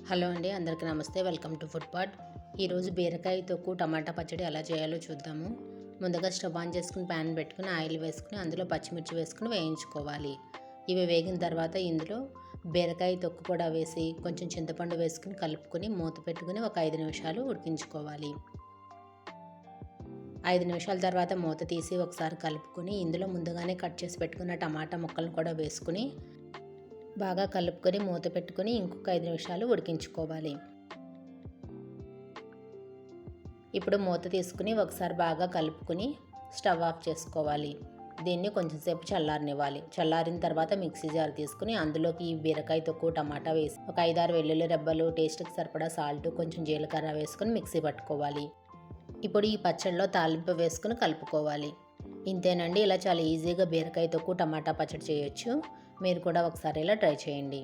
Hello అండి, అందరికీ నమస్తే. Welcome to food pot. ఈరోజు బీరకాయ తొక్కు టమాటా పచ్చడి ఎలా చేయాలో చూద్దాము. ముందుగా స్టవ్ ఆన్ చేసుకుని ప్యాన్ పెట్టుకుని ఆయిల్ వేసుకుని అందులో పచ్చిమిర్చి వేసుకుని వేయించుకోవాలి. ఇవి వేగిన తర్వాత ఇందులో బీరకాయ తొక్కు కూడా వేసి కొంచెం చింతపండు వేసుకుని కలుపుకొని మూత పెట్టుకుని ఒక 5 నిమిషాలు ఉడికించుకోవాలి. 5 నిమిషాల తర్వాత మూత తీసి ఒకసారి కలుపుకొని ఇందులో ముందుగానే కట్ చేసి పెట్టుకున్న టమాటా ముక్కలను కూడా వేసుకుని బాగా కలుపుకొని మూత పెట్టుకొని ఇంకొక 5 నిమిషాలు ఉడికించుకోవాలి. ఇప్పుడు మూత తీసుకుని ఒకసారి బాగా కలుపుకొని స్టవ్ ఆఫ్ చేసుకోవాలి. దీన్ని కొంచెం సేపు చల్లారనివ్వాలి. చల్లారిన తర్వాత మిక్సీ జార్ తీసుకుని అందులోకి ఈ బీరకాయ తొక్కు టమాటా వేసి ఒక 5-6 వెల్లుల్లి రెబ్బలు, టేస్ట్కి సరిపడా సాల్ట్, కొంచెం జీలకర్ర వేసుకొని మిక్సీ పట్టుకోవాలి. ఇప్పుడు ఈ పచ్చడిలో తాలింపు వేసుకుని కలుపుకోవాలి. ఇంతేనండి. ఇలా చాలా ఈజీగా బీరకాయ తొక్కు టమాటా పచ్చడి చేయొచ్చు. మీరు కూడా ఒకసారి ఇలా ట్రై చేయండి.